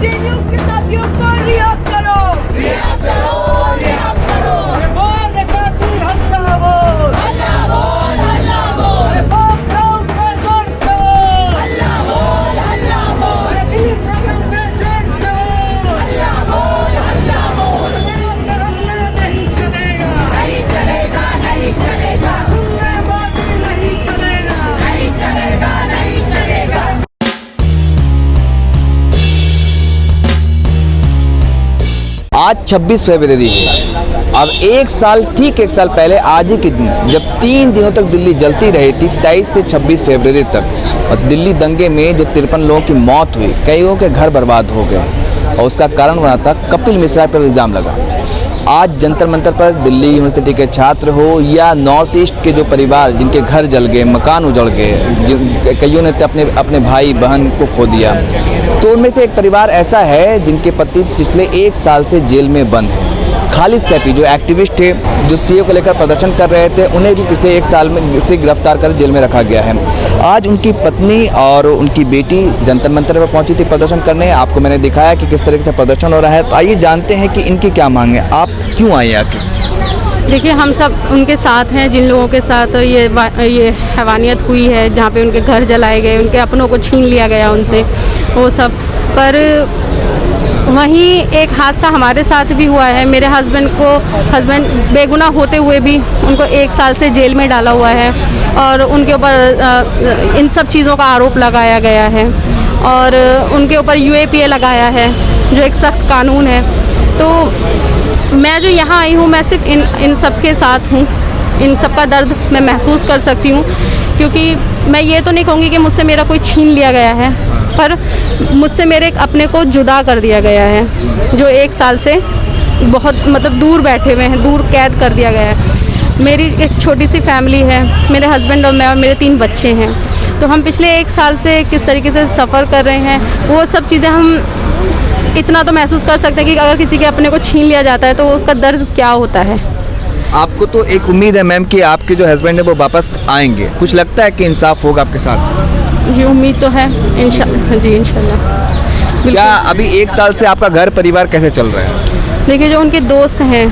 JNU के साथियों को रिहा करो, रिहा करो, रिहा करो। बोल साथी हल्ला बोल, हल्ला बोल, हल्ला बोल। ग्राउंड पे जोर से बोल, हल्ला बोल, हल्ला बोल। दिल्ली प्रोग्राम पे जोर से बोल, हल्ला बोल, हल्ला बोल। मेरा हल्ला नहीं चलेगा, नहीं चलेगा, नहीं चलेगा। सुनने बातें नहीं चलेगा, नहीं चलेगा, नहीं चलेगा। आज 26 फरवरी है। अब एक साल पहले आज ही के दिन जब 3 दिनों तक दिल्ली जलती रही थी, 23 से 26 फरवरी तक, और दिल्ली दंगे में जो 53 लोगों की मौत हुई, कईयों के घर बर्बाद हो गए, और उसका कारण बना था कपिल मिश्रा पर इल्ज़ाम लगा। आज जंतर मंतर पर दिल्ली यूनिवर्सिटी के छात्र हो या नॉर्थ ईस्ट के जो परिवार जिनके घर जल गए, मकान उजड़ गए, कईयों ने अपने भाई बहन को खो दिया, तो उनमें से एक परिवार ऐसा है जिनके पति पिछले 1 साल से जेल में बंद है। खालिद सैफी जो एक्टिविस्ट थे, जो सीए को लेकर प्रदर्शन कर रहे थे, उन्हें भी पिछले 1 साल में से गिरफ्तार कर जेल में रखा गया है। आज उनकी पत्नी और उनकी बेटी जंतर मंतर पर पहुंची थी प्रदर्शन करने। आपको मैंने दिखाया कि किस तरीके से प्रदर्शन हो रहा है। तो आइए जानते हैं कि इनकी क्या मांग है। आप क्यों आए आके? देखिए, हम सब उनके साथ हैं जिन लोगों के साथ ये हैवानियत हुई है, जहाँ पे उनके घर जलाए गए, उनके अपनों को छीन लिया गया उनसे, वो सब। पर वहीं एक हादसा हमारे साथ भी हुआ है। मेरे हस्बैंड बेगुनाह होते हुए भी उनको 1 साल से जेल में डाला हुआ है, और उनके ऊपर इन सब चीज़ों का आरोप लगाया गया है, और उनके ऊपर UAPA लगाया है, जो एक सख्त कानून है। तो मैं जो यहाँ आई हूँ, मैं सिर्फ इन सब के साथ हूँ। इन सब का दर्द मैं महसूस कर सकती हूँ, क्योंकि मैं ये तो नहीं कहूँगी कि मुझसे मेरा कोई छीन लिया गया है, पर मुझसे मेरे अपने को जुदा कर दिया गया है, जो 1 साल से बहुत दूर बैठे हुए हैं, दूर कैद कर दिया गया है। मेरी एक छोटी सी फैमिली है, मेरे हस्बैंड और मैं और मेरे 3 बच्चे हैं। तो हम पिछले 1 साल से किस तरीके से सफ़र कर रहे हैं, वो सब चीज़ें हम इतना तो महसूस कर सकते हैं कि अगर किसी के अपने को छीन लिया जाता है तो उसका दर्द क्या होता है। आपको तो एक उम्मीद है मैम कि आपके जो हस्बैंड है वो वापस आएंगे, कुछ लगता है कि इंसाफ होगा आपके साथ? जी, उम्मीद तो है, इंशाल्लाह। जी, इंशाल्लाह। क्या अभी 1 साल से आपका घर परिवार कैसे चल रहा है? देखिए, जो उनके दोस्त हैं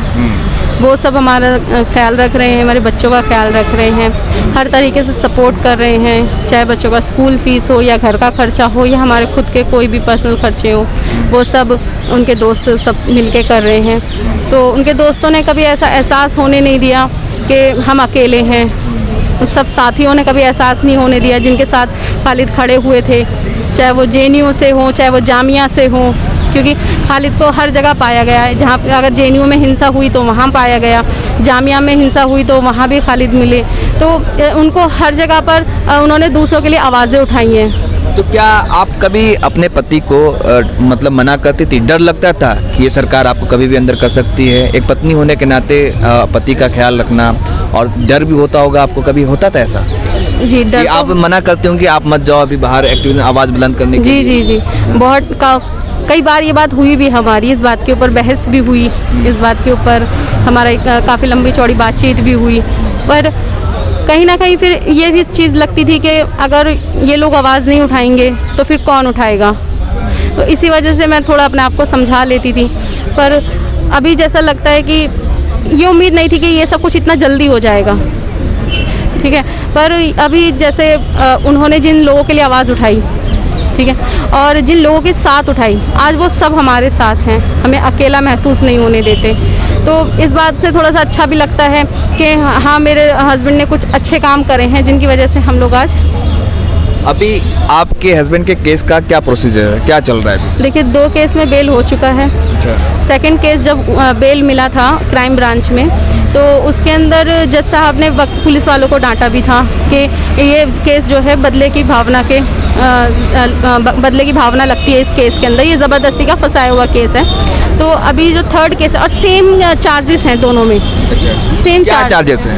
वो सब हमारा ख्याल रख रहे हैं, हमारे बच्चों का ख्याल रख रहे हैं, हर तरीके से सपोर्ट कर रहे हैं, चाहे बच्चों का स्कूल फ़ीस हो या घर का खर्चा हो या हमारे खुद के कोई भी पर्सनल खर्चे हो, वो सब उनके दोस्त सब मिलके कर रहे हैं। तो उनके दोस्तों ने कभी ऐसा एहसास होने नहीं दिया कि हम अकेले हैं। सब साथियों ने कभी एहसास नहीं होने दिया जिनके साथ खालिद खड़े हुए थे, चाहे वो JNU से हों, चाहे वो जामिया से हों, क्योंकि खालिद को हर जगह पाया गया है। जहाँ अगर JNU में हिंसा हुई तो वहाँ पाया गया, जामिया में हिंसा हुई तो वहाँ भी खालिद मिले। तो उनको हर जगह पर उन्होंने दूसरों के लिए आवाज़ें उठाई हैं। तो क्या आप कभी अपने पति को मना करती थी? डर लगता था कि ये सरकार आपको कभी भी अंदर कर सकती है? एक पत्नी होने के नाते पति का ख्याल रखना, और डर भी होता होगा आपको, कभी होता था ऐसा? जी, डर कि आप मना करते हो कि आप मत जाओ अभी बाहर एक्टिव आवाज़ बुलंद करने के लिए? जी, बहुत कई बार ये बात हुई भी, हमारी इस बात के ऊपर बहस भी हुई, इस बात के ऊपर हमारा काफ़ी लंबी चौड़ी बातचीत भी हुई। पर कहीं ना कहीं फिर ये भी चीज़ लगती थी कि अगर ये लोग आवाज़ नहीं उठाएंगे तो फिर कौन उठाएगा। तो इसी वजह से मैं थोड़ा अपने आप को समझा लेती थी। पर अभी जैसा लगता है कि ये उम्मीद नहीं थी कि ये सब कुछ इतना जल्दी हो जाएगा, ठीक है। पर अभी जैसे उन्होंने जिन लोगों के लिए आवाज़ उठाई, ठीक है, और जिन लोगों के साथ उठाई, आज वो सब हमारे साथ हैं, हमें अकेला महसूस नहीं होने देते। तो इस बात से थोड़ा सा अच्छा भी लगता है कि हाँ, मेरे हस्बैंड ने कुछ अच्छे काम करे हैं जिनकी वजह से हम लोग आज। अभी आपके हस्बैंड के केस का क्या प्रोसीजर है, क्या चल रहा है? देखिए, 2 केस में बेल हो चुका है। सेकंड केस जब बेल मिला था क्राइम ब्रांच में, तो उसके अंदर जज साहब ने पुलिस वालों को डांटा भी था कि ये केस जो है बदले की भावना लगती है इस केस के अंदर, ये ज़बरदस्ती का फंसाया हुआ केस है। तो अभी जो 3rd केस है, और सेम चार्जेस हैं दोनों में। सेम चार्जेस हैं?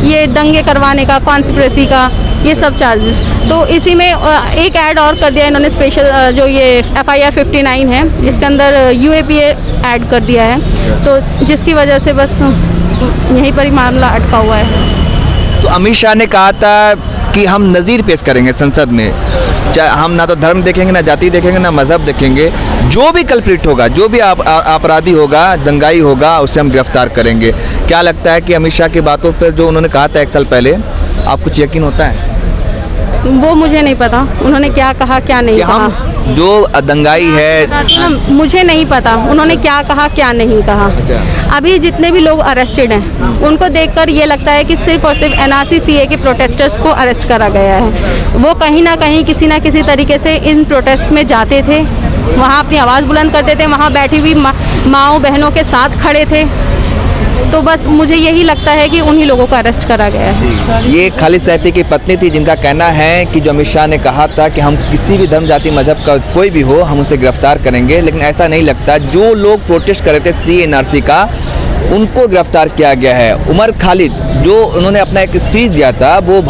ये दंगे करवाने का, कॉन्स्पिरेसी का, ये सब चार्जेस। तो इसी में एक ऐड और कर दिया इन्होंने, स्पेशल जो ये FIR 59 है, इसके अंदर UAPA ऐड कर दिया है, तो जिसकी वजह से बस यहीं पर ही मामला अटका हुआ है। तो अमित शाह ने कहा था कि हम नज़ीर पेश करेंगे संसद में, चाहे हम ना तो धर्म देखेंगे, ना जाति देखेंगे, ना मज़हब देखेंगे, जो भी कल्प्रिट होगा, जो भी अपराधी होगा, दंगाई होगा, उसे हम गिरफ्तार करेंगे। क्या लगता है कि अमित शाह की बातों पर जो उन्होंने कहा था 1 साल पहले, आप कुछ यकीन होता है? वो मुझे नहीं पता उन्होंने क्या कहा क्या नहीं कि कहा। हम जो दंगाई है, मुझे नहीं पता उन्होंने क्या कहा क्या नहीं कहा। अभी जितने भी लोग अरेस्टेड हैं उनको देखकर ये लगता है कि सिर्फ और सिर्फ NRC CA के प्रोटेस्टर्स को अरेस्ट करा गया है। वो कहीं ना किसी तरीके से इन प्रोटेस्ट में जाते थे, वहाँ अपनी आवाज़ बुलंद करते थे, वहाँ बैठी हुई माँओं बहनों के साथ खड़े थे। तो बस मुझे यही लगता है कि उन्हीं लोगों को अरेस्ट करा गया है। ये खालिद सैफी की पत्नी थी, जिनका कहना है कि जो अमित शाह ने कहा था कि हम किसी भी धर्म जाति मजहब का कोई भी हो हम उसे गिरफ्तार करेंगे, लेकिन ऐसा नहीं लगता। जो लोग प्रोटेस्ट कर रहे थे CA NRC का, उनको गिरफ्तार किया गया है। उमर खालिद, जो उन्होंने अपना एक स्पीच दिया था, वो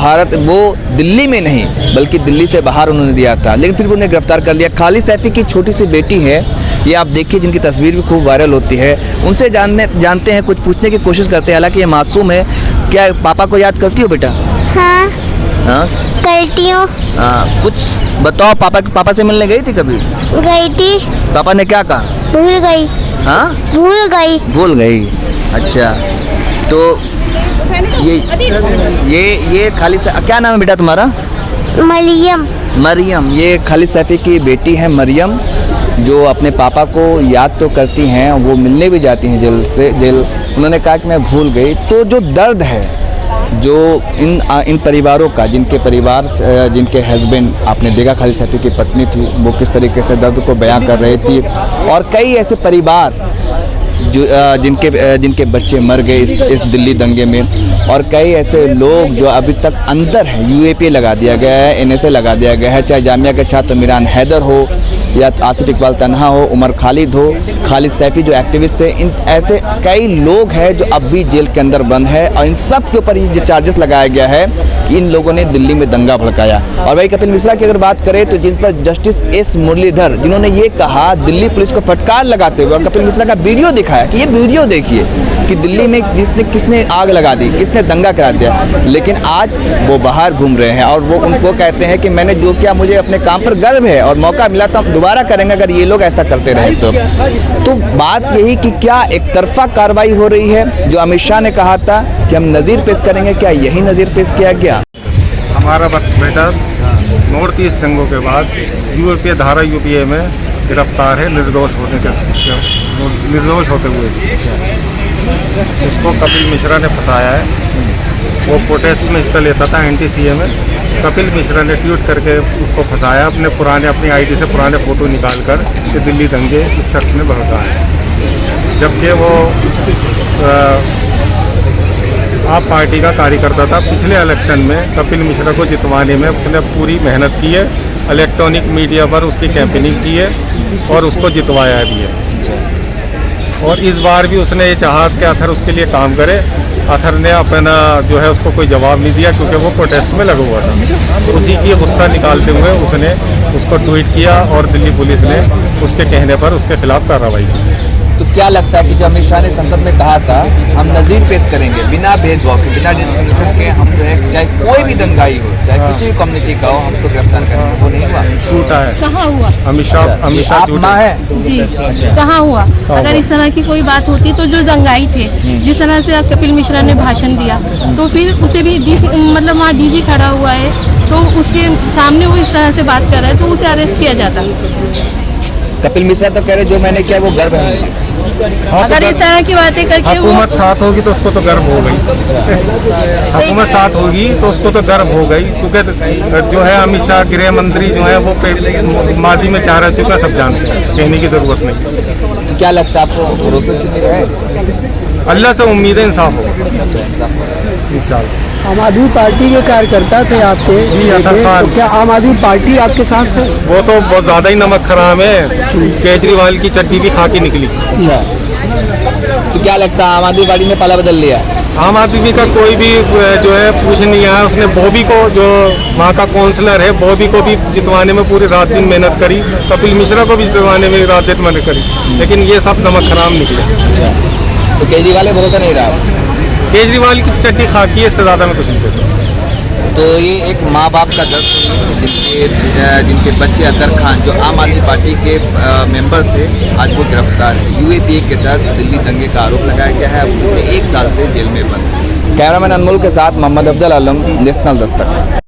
दिल्ली में नहीं बल्कि दिल्ली से बाहर उन्होंने दिया था, लेकिन फिर उन्हें गिरफ्तार कर लिया। खालिद सैफी की छोटी सी बेटी है, ये आप देखिए, जिनकी तस्वीर भी खूब वायरल होती है। उनसे जानते हैं, कुछ पूछने की कोशिश करते हैं, हालांकि ये मासूम है। क्या पापा को याद करती हो बेटा? हाँ हाँ करती हूँ। हाँ, कुछ बताओ। पापा से मिलने गई थी कभी? गई थी। पापा ने क्या कहा? भूल गई। हाँ, भूल गई। अच्छा, तो ये खालिद, क्या नाम है बेटा तुम्हारा? मरियम। ये खालिद सैफी की बेटी है मरियम, जो अपने पापा को याद तो करती हैं, वो मिलने भी जाती हैं जेल। उन्होंने कहा कि मैं भूल गई। तो जो दर्द है, जो इन परिवारों का, जिनके हस्बैंड, आपने देखा खालिद सैफी की पत्नी थी, वो किस तरीके से दर्द को बयां कर रही थी, और कई ऐसे परिवार जो जिनके बच्चे मर गए इस दिल्ली दंगे में, और कई ऐसे लोग जो अभी तक अंदर हैं। UAPA लगा दिया गया है, NSA लगा दिया गया है, चाहे जामिया के छात्र मिरान हैदर हो, या आसिफ इकबाल तन्हा हो, उमर खालिद हो, खालिद सैफी जो एक्टिविस्ट थे, इन ऐसे कई लोग हैं जो अब भी जेल के अंदर बंद है। और इन सब के ऊपर ये जो चार्जेस लगाया गया है कि इन लोगों ने दिल्ली में दंगा भड़काया। और वही कपिल मिश्रा की अगर बात करें तो जिन पर जस्टिस S मुरलीधर, जिन्होंने ये कहा दिल्ली पुलिस को फटकार लगाते हुए, और कपिल मिश्रा का वीडियो दिखाया कि ये वीडियो देखिए कि दिल्ली में किसने आग लगा दी, किसने दंगा करा दिया, लेकिन आज वो बाहर घूम रहे हैं और वो उनको कहते हैं कि मैंने जो किया मुझे अपने काम पर गर्व है और मौका मिला तो हम दोबारा करेंगे अगर ये लोग ऐसा करते रहे तो बात यही कि क्या एक तरफा कार्रवाई हो रही है। जो अमित शाह ने कहा था कि हम नज़ीर पेश करेंगे, क्या यही नज़ीर पेश किया गया? हमारा बेटा नॉर्थ ईस्ट दंगों के बाद धारा UPA में गिरफ्तार है, निर्दोष होते हुए। उसको कपिल मिश्रा ने फंसाया है। वो प्रोटेस्ट में हिस्सा लेता था NTCA में। कपिल मिश्रा ने ट्वीट करके उसको फंसाया, अपनी ID से पुराने फ़ोटो निकाल कर कि दिल्ली दंगे इस शख्स ने भड़काए हैं, जबकि वो आप पार्टी का कार्यकर्ता था। पिछले इलेक्शन में कपिल मिश्रा को जितवाने में उसने पूरी मेहनत की है, इलेक्ट्रॉनिक मीडिया पर उसकी कैंपेनिंग की है और उसको जितवाया भी है। और इस बार भी उसने ये चाहा कि अथर उसके लिए काम करे। अथर ने अपना जो है उसको कोई जवाब नहीं दिया क्योंकि वो प्रोटेस्ट में लगा हुआ था। उसी की गुस्सा निकालते हुए उसने उसको ट्वीट किया और दिल्ली पुलिस ने उसके कहने पर उसके खिलाफ कार्रवाई की। तो क्या लगता है कि जो अमित शाह ने संसद में कहा था हम नज़ीर पेश करेंगे बिना भेदभाव के, बिना डिस्क्रिमिनेशन के, हम जो है चाहे कोई भी दंगाई हो, चाहे किसी भी कम्युनिटी का हो, हम तो गिरफ्तार करेंगे, वो नहीं हुआ? झूठा है। कहाँ हुआ? अमित शाह आप माँ है जी, कहाँ हुआ? अगर इस तरह की कोई बात होती तो जो दंगाई थे, जिस तरह से कपिल मिश्रा ने भाषण दिया, तो फिर उसे भी मतलब वहाँ DG खड़ा हुआ है तो उसके सामने वो इस तरह से बात कर रहा है तो उसे अरेस्ट किया जाता। कपिल मिश्रा तो कह रहे जो मैंने किया वो गर्व है। अगर इस तरह की बातें करके हुकूमत साथ होगी तो उसको तो गर्व हो गई। हुकूमत साथ होगी तो उसको तो गर्व हो गई, क्योंकि जो है अमित शाह गृह मंत्री जो है वो माजी में क्या रह चुका सब जानते हैं, कहने की जरूरत नहीं। तो क्या लगता है आपको, भरोसा कितनी है? अल्लाह से उम्मीद है इंसाफ होगा इंशाल्लाह। आम आदमी पार्टी के कार्यकर्ता थे आपके, तो क्या आम आदमी पार्टी आपके साथ है? वो तो बहुत ज़्यादा ही नमक खराब है, केजरीवाल की चड्डी भी खा के निकली। अच्छा, तो क्या लगता है आम आदमी पार्टी ने पाला बदल लिया? आम आदमी का कोई भी जो है पूछ नहीं आया। उसने बॉबी को, जो वहाँ का काउंसलर है, बॉबी को भी जितवाने में पूरी रात दिन मेहनत करी, कपिल मिश्रा को भी जितवाने में रात दिन मेहनत करी, लेकिन ये सब नमक खराब निकले। तो केजरीवाल में भरोसा नहीं रहा? केजरीवाल की चट्टी खा की, इससे ज़्यादा मैं कुछ नहीं कहता। तो तो ये एक माँ बाप का दर्द जिनके बच्चे अतर खान जो आम आदमी पार्टी के मेंबर थे, आज वो गिरफ्तार है। यूएपीए के तहत दिल्ली दंगे का आरोप लगाया गया है। अब 1 साल से जेल में बंद। कैमरामैन अनमोल के साथ मोहम्मद अफजल आलम, नेशनल दस्तक।